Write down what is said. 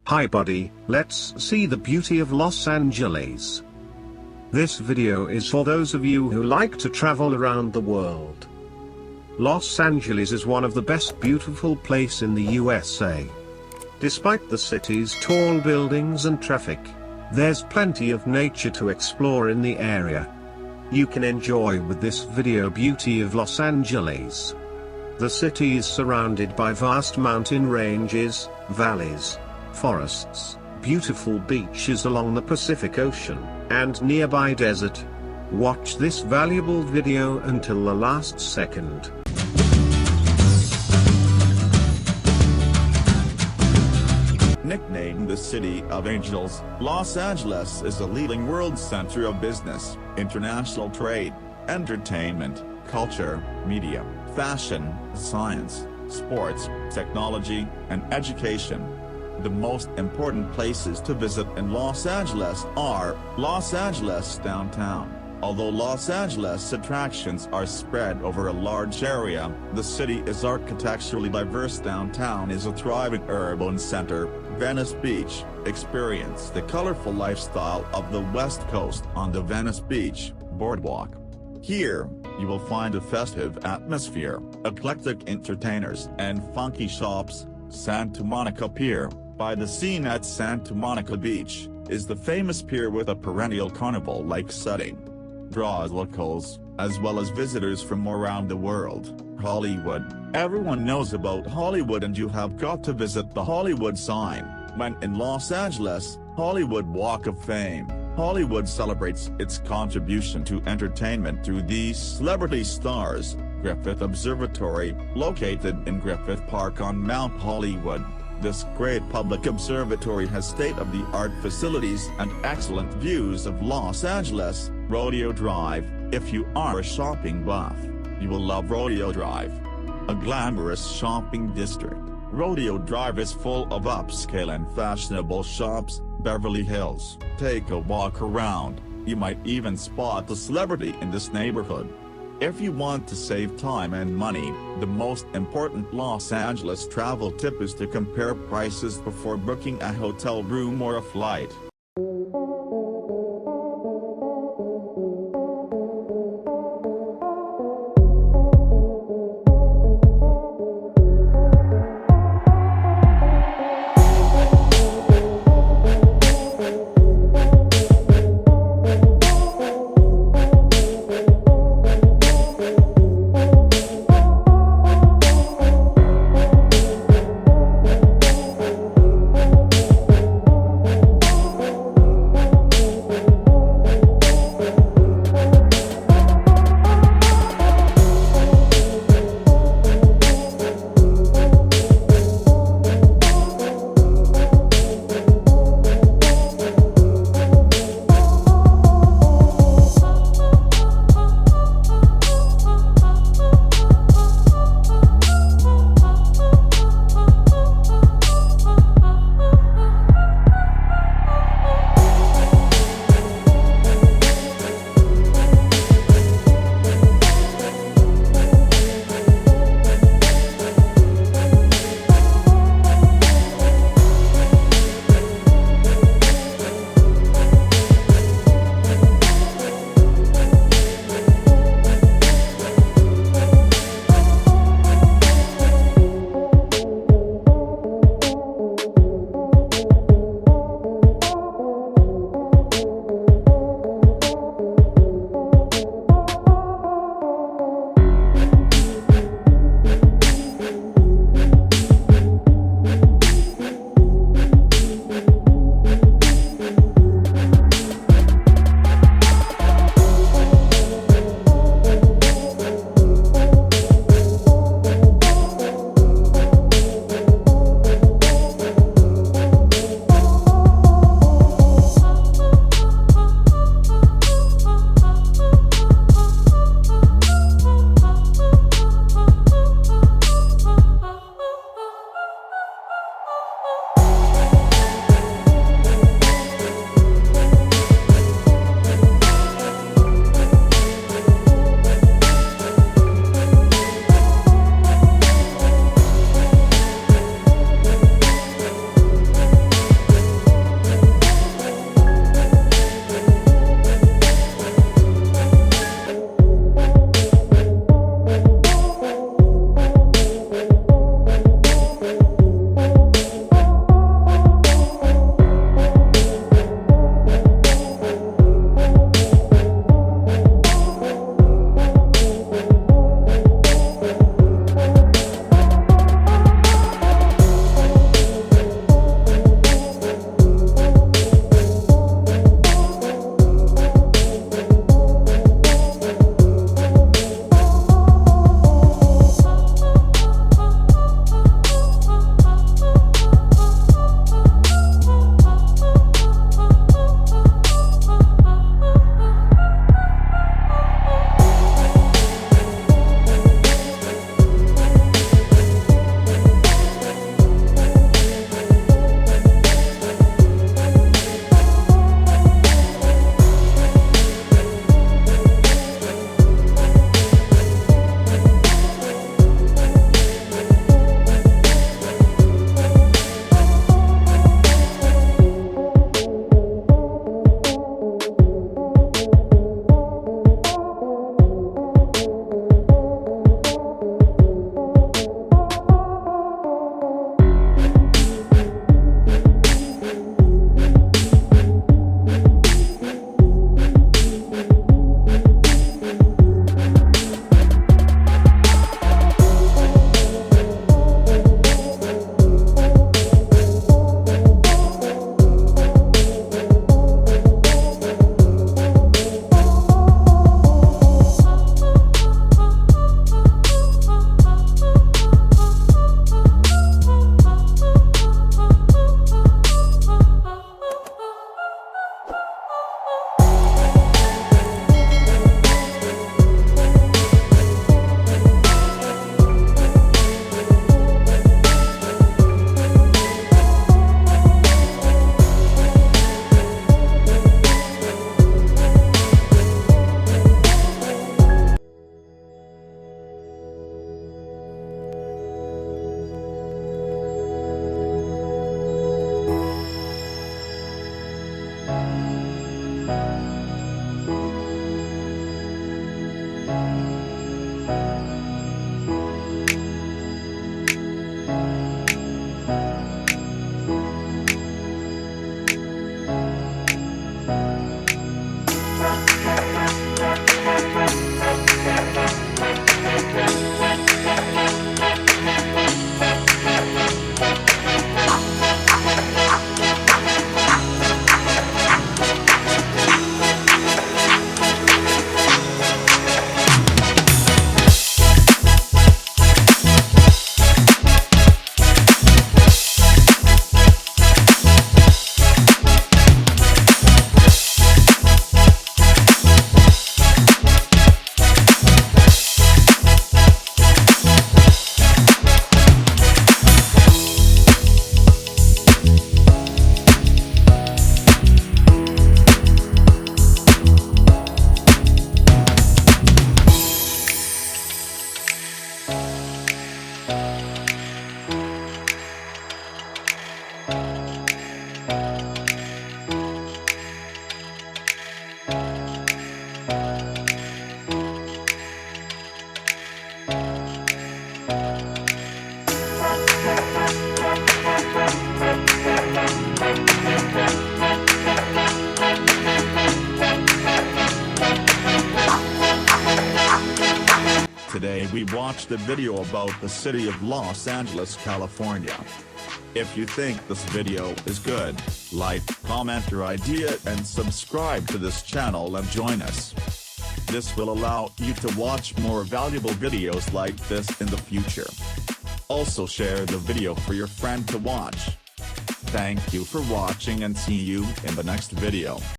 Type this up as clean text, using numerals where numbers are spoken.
Hi buddy, let's see the beauty of Los Angeles. This video is for those of you who like to travel around the world. Los Angeles is one of the best beautiful place in the USA. Despite the city's tall buildings and traffic, there's plenty of nature to explore in the area. You can enjoy with this video beauty of Los Angeles. The city is surrounded by vast mountain ranges, valleys, forests, beautiful beaches along the Pacific Ocean, and nearby desert. Watch this valuable video until the last second. Nicknamed the City of Angels, Los Angeles is a leading world center of business, international trade, entertainment, culture, media, fashion, science, sports, technology, and education. The most important places to visit in Los Angeles are Los Angeles downtown. Although Los Angeles attractions are spread over a large area, the city is architecturally diverse. Downtown is a thriving urban center. Venice Beach. Experience the colorful lifestyle of the West Coast on the Venice Beach Boardwalk. Here, you will find a festive atmosphere, eclectic entertainers, and funky shops. Santa Monica Pier, by the scene at Santa Monica Beach, is the famous pier with a perennial carnival-like setting. Draws locals, as well as visitors from around the world. Hollywood. Everyone knows about Hollywood, and you have got to visit the Hollywood sign. When in Los Angeles, Hollywood Walk of Fame. Hollywood celebrates its contribution to entertainment through these celebrity stars. Griffith Observatory, located in Griffith Park on Mount Hollywood. This great public observatory has state-of-the-art facilities and excellent views of Los Angeles. Rodeo Drive. If you are a shopping buff, you will love Rodeo Drive. A glamorous shopping district, Rodeo Drive is full of upscale and fashionable shops. Beverly Hills. Take a walk around, you might even spot a celebrity in this neighborhood. If you want to save time and money, the most important Los Angeles travel tip is to compare prices before booking a hotel room or a flight. Today we watched a video about the city of Los Angeles, California. If you think this video is good, like, comment your idea and subscribe to this channel and join us. This will allow you to watch more valuable videos like this in the future. Also share the video for your friend to watch. Thank you for watching and see you in the next video.